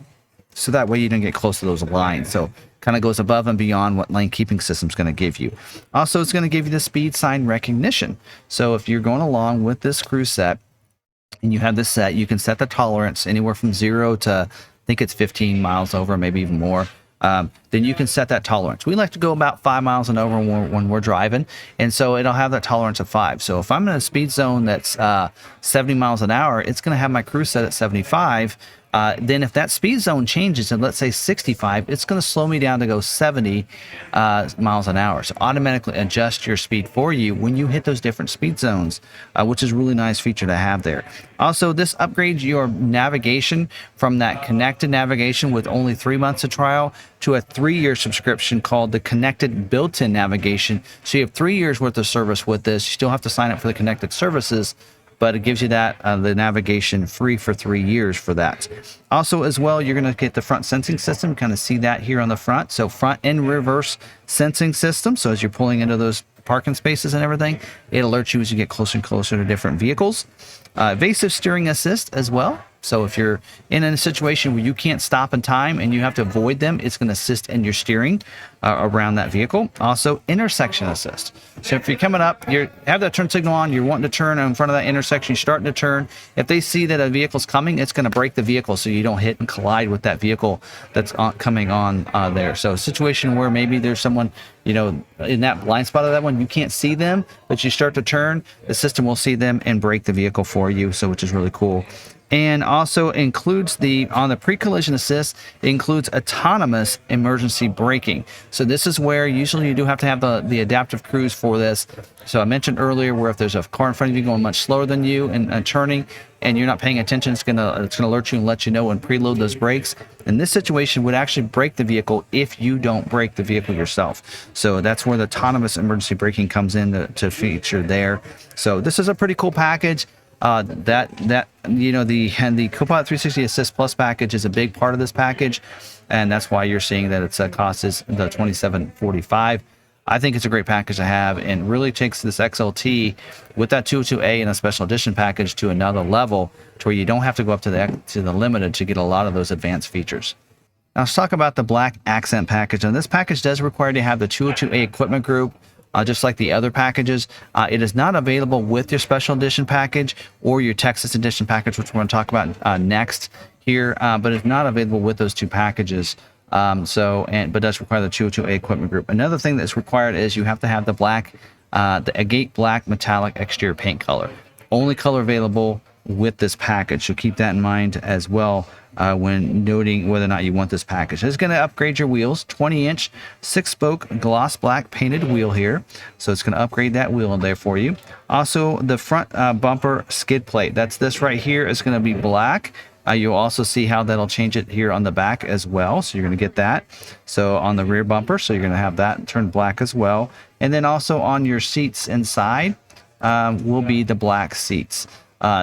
So that way you don't get close to those lines. So kind of goes above and beyond what lane keeping system's going to give you. Also, it's going to give you the speed sign recognition. So if you're going along with this cruise set and you have this set, you can set the tolerance anywhere from 0 to, I think it's 15 miles over, maybe even more. Then you can set that tolerance. We like to go about 5 miles and over when we're driving, and so it'll have that tolerance of 5. So if I'm in a speed zone that's 70 miles an hour, it's going to have my cruise set at 75. Then if that speed zone changes and let's say 65, it's going to slow me down to go 70 miles an hour. So automatically adjust your speed for you when you hit those different speed zones, which is a really nice feature to have there. Also, this upgrades your navigation from that connected navigation with only 3 months of trial to a 3-year subscription called the connected built-in navigation. So you have 3 years worth of service with this. You still have to sign up for the connected services, but it gives you that the navigation free for 3 years for that. Also, as well, you're going to get the front sensing system. Kind of see that here on the front. So front and reverse sensing system. So as you're pulling into those parking spaces and everything, it alerts you as you get closer and closer to different vehicles. Evasive steering assist as well. So if you're in a situation where you can't stop in time and you have to avoid them, it's going to assist in your steering around that vehicle. Also, intersection assist. So if you're coming up, you have that turn signal on, you're wanting to turn in front of that intersection, you're starting to turn. If they see that a vehicle's coming, it's going to brake the vehicle so you don't hit and collide with that vehicle that's coming on there. So a situation where maybe there's someone, you know, in that blind spot of that one, you can't see them, but you start to turn, the system will see them and brake the vehicle for you, so which is really cool. And also includes on the pre-collision assist, it includes autonomous emergency braking. So this is where usually you do have to have the adaptive cruise for this. So I mentioned earlier where if there's a car in front of you going much slower than you and turning and you're not paying attention, it's gonna alert you and let you know and preload those brakes. In this situation, would actually brake the vehicle if you don't brake the vehicle yourself. So that's where the autonomous emergency braking comes in to feature there. So this is a pretty cool package. That you know, the Copilot 360 Assist Plus package is a big part of this package, and that's why you're seeing that its cost is the $27.45. I think it's a great package to have, and really takes this XLT with that 202A and a special edition package to another level, to where you don't have to go up to the limited to get a lot of those advanced features. Now let's talk about the Black Accent package. And this package does require you to have the 202A equipment group. Just like the other packages, it is not available with your special edition package or your Texas edition package, which we're going to talk about next here, but it's not available with those two packages. But does require the 202A equipment group. Another thing that's required is you have to have the black, the agate black metallic exterior paint color. Only color available with this package, so keep that in mind as well when noting whether or not you want this package. It's going to upgrade your wheels, 20-inch 6-spoke gloss black painted wheel here, so it's going to upgrade that wheel in there for you. Also, the front bumper skid plate, that's this right here, is going to be black. You'll also see how that'll change it here on the back as well, so you're going to get that. So on the rear bumper, so you're going to have that turned black as well. And then also on your seats inside will be the black seats.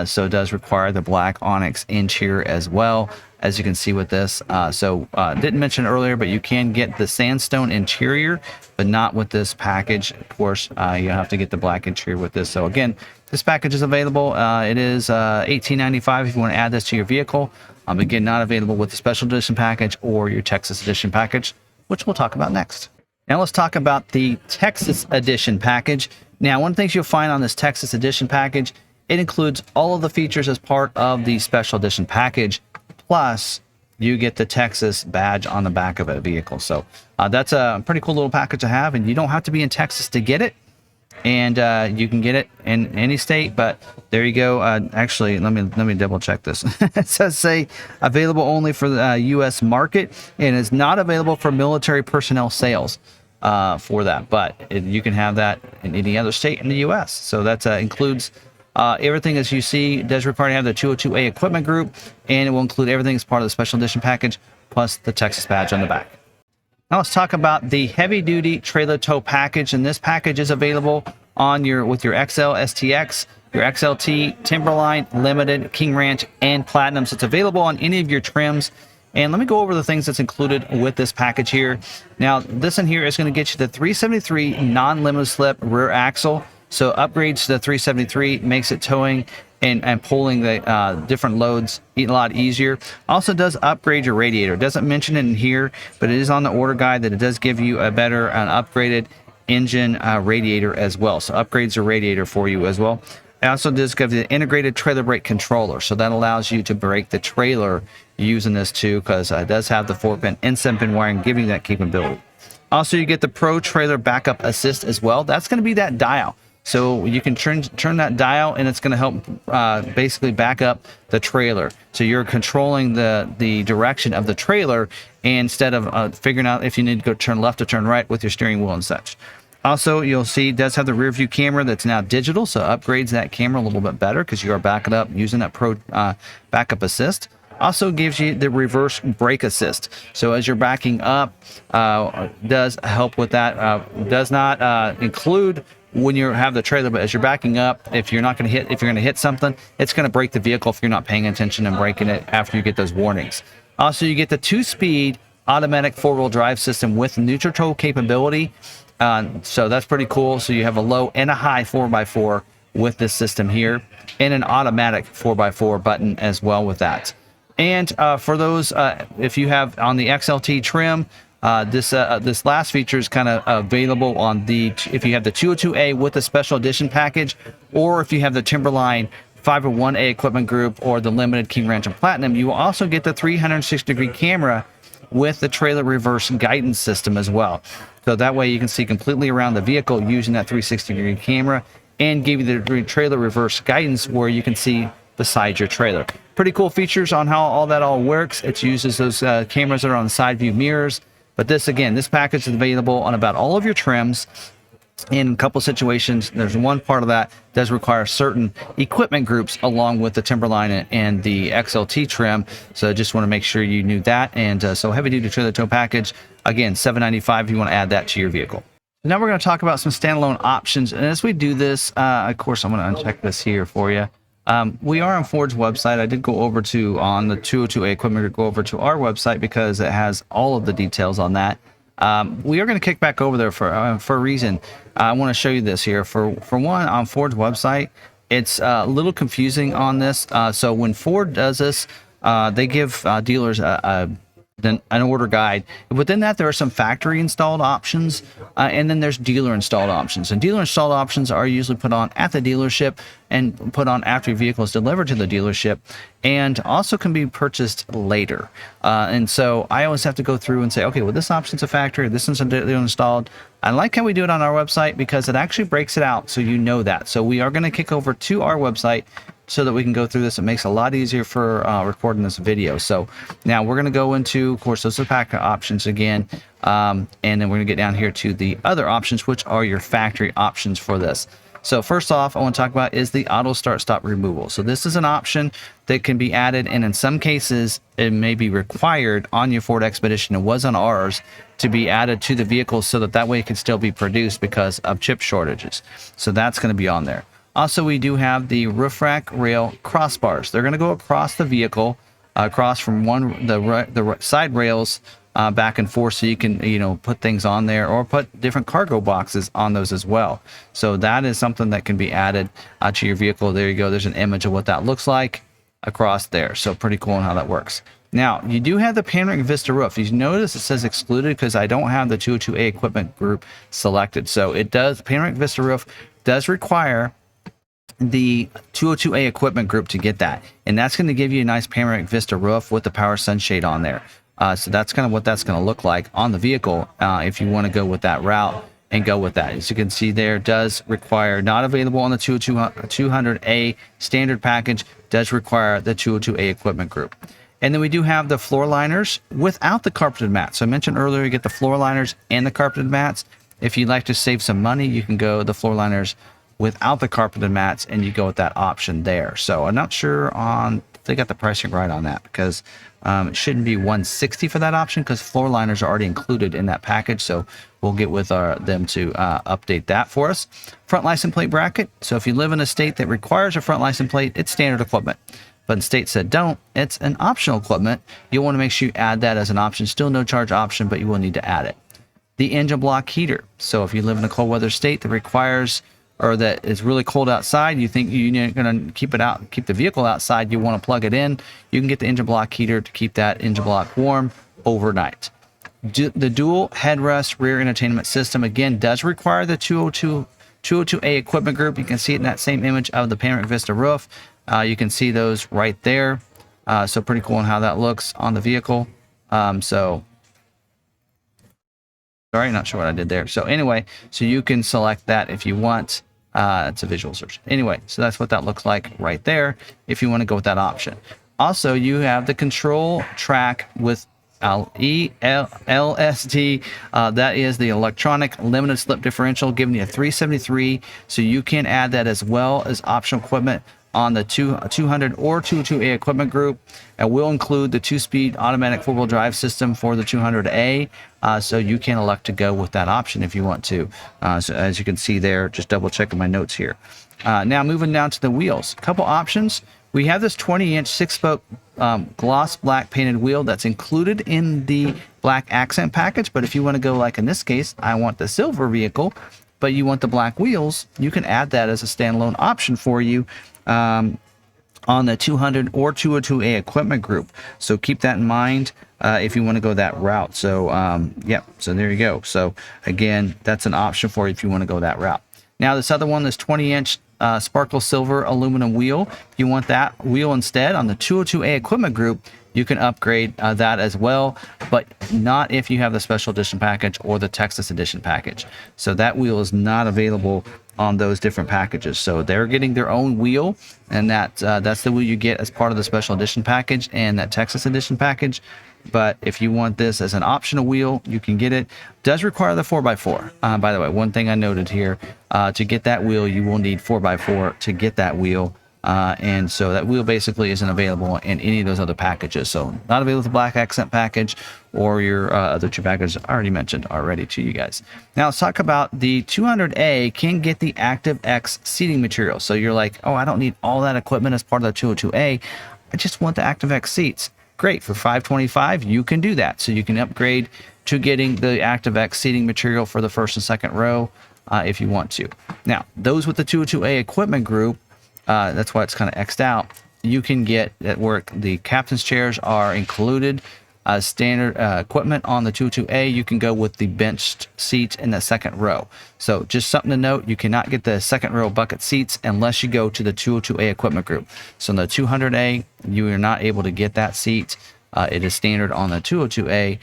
So it does require the black onyx interior as well, as you can see with this. Didn't mention earlier, but you can get the sandstone interior, but not with this package. Of course, you have to get the black interior with this. So again, this package is available. It is $18.95 if you want to add this to your vehicle. Again, not available with the special edition package or your Texas edition package, which we'll talk about next. Now let's talk about the Texas edition package. Now, one of the things you'll find on this Texas edition package, it includes all of the features as part of the special edition package, plus you get the Texas badge on the back of a vehicle. So that's a pretty cool little package to have, and you don't have to be in Texas to get it, and you can get it in any state. But there you go. Actually, let me double check this. It says available only for the U.S. market, and is not available for military personnel sales for that. But you can have that in any other state in the U.S. So that includes everything as you see. It does require to have the 202A equipment group, and it will include everything as part of the special edition package, plus the Texas badge on the back. Now let's talk about the heavy duty trailer tow package, and this package is available on with your XL STX, your XLT, Timberline, Limited, King Ranch, and Platinum. So it's available on any of your trims. And let me go over the things that's included with this package here. Now, this in here is going to get you the 373 non-limited slip rear axle. So upgrades to the 373, makes it towing and pulling the different loads a lot easier. Also does upgrade your radiator. It doesn't mention it in here, but it is on the order guide that it does give you a better upgraded engine radiator as well. So upgrades your radiator for you as well. It also does give you the integrated trailer brake controller. So that allows you to brake the trailer using this too, because it does have the 4-pin and 7-pin wiring, giving you that capability. Also, you get the Pro Trailer Backup Assist as well. That's going to be that dial. So you can turn that dial, and it's going to help basically back up the trailer. So you're controlling the direction of the trailer instead of figuring out if you need to go turn left or turn right with your steering wheel and such. Also, you'll see it does have the rear view camera that's now digital, so upgrades that camera a little bit better because you are backing up using that Pro Backup Assist. Also gives you the reverse brake assist. So as you're backing up, does help with that. Does not include when you have the trailer, but as you're backing up, if you're going to hit something, it's going to brake the vehicle if you're not paying attention and braking it after you get those warnings. Also, you get the 2-speed automatic 4-wheel drive system with neutral tow capability. So that's pretty cool. So you have a low and a high 4x4 with this system here, and an automatic 4x4 button as well with that. And for those, if you have on the XLT trim, this last feature is kind of available on the, if you have the 202A with the special edition package, or if you have the Timberline 501A equipment group or the limited King Ranch and Platinum, you will also get the 360-degree camera with the trailer reverse guidance system as well. So that way you can see completely around the vehicle using that 360-degree camera, and give you the trailer reverse guidance where you can see beside your trailer. Pretty cool features on how all that all works. It uses those cameras that are on the side view mirrors. But this, again, this package is available on about all of your trims. In a couple situations, there's one part of that does require certain equipment groups along with the Timberline and the XLT trim. So just want to make sure you knew that. And so heavy duty trailer tow package, again, $795 if you want to add that to your vehicle. Now we're going to talk about some standalone options. And as we do this, of course, I'm going to uncheck this here for you. We are on Ford's website. I did go over to, on the 202A equipment, go over to our website because it has all of the details on that. We are going to kick back over there for a reason. I want to show you this here. For one, on Ford's website, it's a little confusing on this. So when Ford does this, they give dealers an order guide. Within that, there are some factory installed options, and then there's dealer installed options. And dealer installed options are usually put on at the dealership and put on after your vehicle is delivered to the dealership, and also can be purchased later. And so I always have to go through and say, okay, well, this option's a factory, this one's a dealer installed. I like how we do it on our website because it actually breaks it out so you know that. So we are going to kick over to our website so that we can go through this. It makes it a lot easier for recording this video. So now we're going to go into, of course, those are pack options again. And then we're going to get down here to the other options, which are your factory options for this. So first off, I want to talk about is the auto start stop removal. So this is an option that can be added, and in some cases it may be required on your Ford Expedition. It was on ours to be added to the vehicle so that way it can still be produced because of chip shortages. So that's going to be on there. Also, we do have the roof rack rail crossbars. They're going to go across the vehicle, across from the side rails back and forth, so you can put things on there or put different cargo boxes on those as well. So that is something that can be added to your vehicle. There you go. There's an image of what that looks like across there. So pretty cool on how that works. Now, you do have the panoramic vista roof. You notice it says excluded because I don't have the 202A equipment group selected. So it does, panoramic vista roof does require the 202A equipment group to get that, and that's going to give you a nice panoramic vista roof with the power sunshade on there. So that's kind of what that's going to look like on the vehicle if you want to go with that route and go with that. As you can see there, does require, not available on the 200A standard package, does require the 202A equipment group. And then we do have the floor liners without the carpeted mats. So I mentioned earlier you get the floor liners and the carpeted mats. If you'd like to save some money, you can go the floor liners without the carpeted mats, and you go with that option there. So I'm not sure on, they got the pricing right on that, because it shouldn't be $160 for that option because floor liners are already included in that package. So we'll get with them to update that for us. Front license plate bracket. So if you live in a state that requires a front license plate, it's standard equipment. But in states that don't, it's an optional equipment. You'll want to make sure you add that as an option. Still no charge option, but you will need to add it. The engine block heater. So if you live in a cold weather state that requires, or that it's really cold outside, you think you're going to keep the vehicle outside, you want to plug it in, you can get the engine block heater to keep that engine block warm overnight. The dual headrest rear entertainment system, again, does require the 202A equipment group. You can see it in that same image of the panoramic vista roof. You can see those right there. So pretty cool on how that looks on the vehicle. Sorry, not sure what I did there. So anyway, so you can select that if you want. It's a visual search. Anyway, so that's what that looks like right there if you want to go with that option. Also, you have the control track with LSD. That is the electronic limited slip differential, giving you a 373. So you can add that as well as optional equipment on the 200 or 202A equipment group. And we'll include the 2-speed automatic 4-wheel drive system for the 200A. So you can elect to go with that option if you want to. So as you can see there, just double checking my notes here. Now moving down to the wheels, a couple options. We have this 20-inch 6-spoke gloss black painted wheel that's included in the black accent package. But if you want to go, like in this case, I want the silver vehicle, but you want the black wheels, you can add that as a standalone option for you on the 200 or 202A equipment group. So keep that in mind if you want to go that route. So yeah, so there you go. So again, that's an option for you if you want to go that route. Now this other one, this 20-inch sparkle silver aluminum wheel, if you want that wheel instead on the 202A equipment group, you can upgrade that as well, but not if you have the special edition package or the Texas edition package. So that wheel is not available on those different packages. So they're getting their own wheel, and that's the wheel you get as part of the special edition package and that Texas edition package. But if you want this as an optional wheel, you can get it. Does require the 4x4. By the way, one thing I noted here, to get that wheel, you will need 4x4 to get that wheel. And so that wheel basically isn't available in any of those other packages. So not available with the black accent package or your other two packages I already mentioned already to you guys. Now let's talk about the 200A can get the ActiveX seating material. So you're like, oh, I don't need all that equipment as part of the 202A. I just want the ActiveX seats. Great, for $525, you can do that. So you can upgrade to getting the ActiveX seating material for the first and second row if you want to. Now, those with the 202A equipment group, that's why it's kind of X'd out. You can get at work, the captain's chairs are included. Standard equipment on the 202A, you can go with the benched seats in the second row. So just something to note, you cannot get the second row bucket seats unless you go to the 202A equipment group. So in the 200A, you are not able to get that seat. It is standard on the 202A,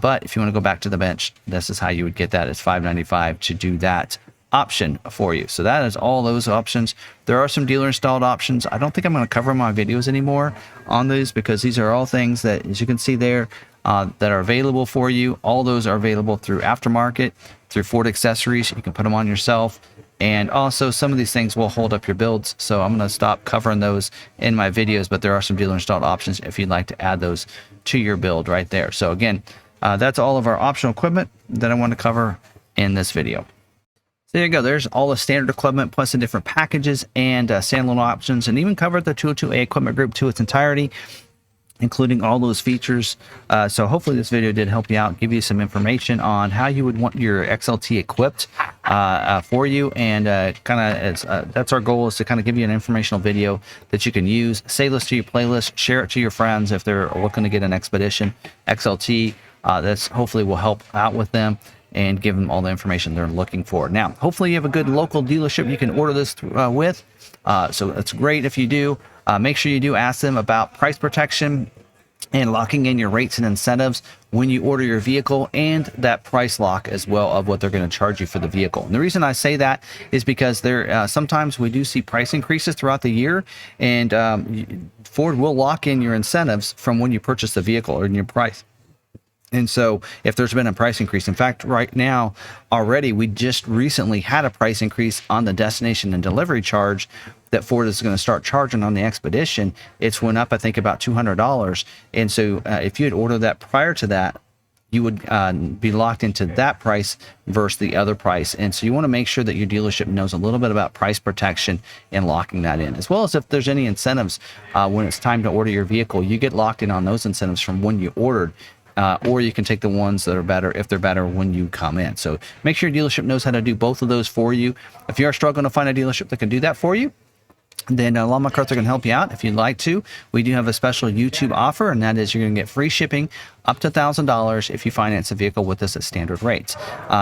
but if you want to go back to the bench, this is how you would get that. It's $595 to do that option for you. So that is all those options. There are some dealer installed options. I don't think I'm going to cover my videos anymore on these because these are all things that, as you can see there, that are available for you. All those are available through aftermarket, through Ford accessories. You can put them on yourself. And also some of these things will hold up your builds. So I'm going to stop covering those in my videos, but there are some dealer installed options if you'd like to add those to your build right there. So again, that's all of our optional equipment that I want to cover in this video. There you go. There's all the standard equipment plus the different packages and standalone options, and even covered the 202A equipment group to its entirety, including all those features. So hopefully this video did help you out, give you some information on how you would want your XLT equipped for you. And that's our goal, is to kind of give you an informational video that you can use. Save this to your playlist, share it to your friends if they're looking to get an Expedition XLT. That's hopefully will help out with them and give them all the information they're looking for. Now, hopefully you have a good local dealership you can order this with. So it's great if you do. Make sure you do ask them about price protection and locking in your rates and incentives when you order your vehicle, and that price lock as well of what they're going to charge you for the vehicle. And the reason I say that is because there sometimes we do see price increases throughout the year, and Ford will lock in your incentives from when you purchase the vehicle or in your price. And so if there's been a price increase, in fact, right now already, we just recently had a price increase on the destination and delivery charge that Ford is going to start charging on the Expedition. It's went up, I think, about $200. And so if you had ordered that prior to that, you would be locked into that price versus the other price. And so you want to make sure that your dealership knows a little bit about price protection and locking that in, as well as if there's any incentives when it's time to order your vehicle, you get locked in on those incentives from when you ordered. Or you can take the ones that are better if they're better when you come in. So make sure your dealership knows how to do both of those for you. If you are struggling to find a dealership that can do that for you, then McArthur can help you out if you'd like to. We do have a special YouTube offer, and that is you're going to get free shipping up to $1,000 if you finance a vehicle with us at standard rates.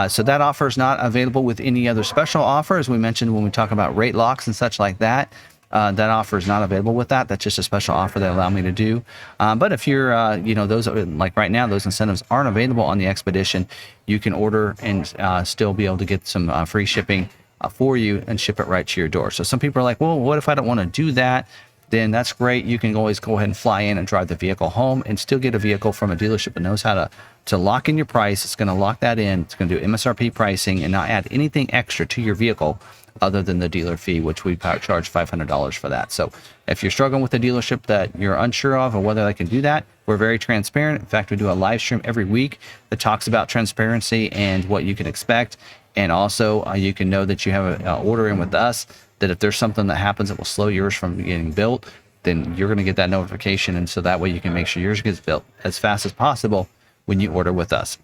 So that offer is not available with any other special offer, as we mentioned when we talk about rate locks and such like that. That offer is not available with that. That's just a special offer they allow me to do. But if you're, those like right now, those incentives aren't available on the Expedition, you can order and still be able to get some free shipping for you and ship it right to your door. So some people are like, well, what if I don't want to do that? Then that's great. You can always go ahead and fly in and drive the vehicle home and still get a vehicle from a dealership that knows how to lock in your price. It's going to lock that in. It's going to do MSRP pricing and not add anything extra to your vehicle other than the dealer fee, which we charge $500 for that. So if you're struggling with a dealership that you're unsure of or whether they can do that, we're very transparent. In fact, we do a live stream every week that talks about transparency and what you can expect. And also you can know that you have an order in with us, that if there's something that happens that will slow yours from getting built, then you're going to get that notification. And so that way you can make sure yours gets built as fast as possible when you order with us.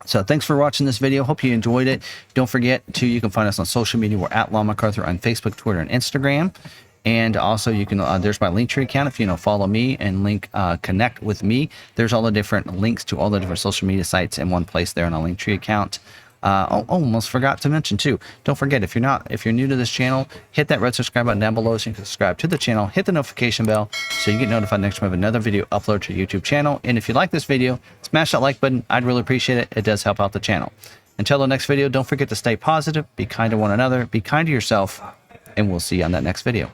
So thanks for watching this video. Hope you enjoyed it. Don't forget to, you can find us on social media. We're at Law McArthur on Facebook, Twitter, and Instagram. And also you can, there's my Linktree account. If you follow me and connect with me, there's all the different links to all the different social media sites in one place there on a Linktree account. Almost forgot to mention too, don't forget, if you're new to this channel, hit that red subscribe button down below so you can subscribe to the channel, hit the notification bell so you get notified next time we have another video upload to your YouTube channel. And if you like this video, smash that like button. I'd really appreciate it. It does help out the channel. Until the next video, don't forget to stay positive, be kind to one another, be kind to yourself, and we'll see you on that next video.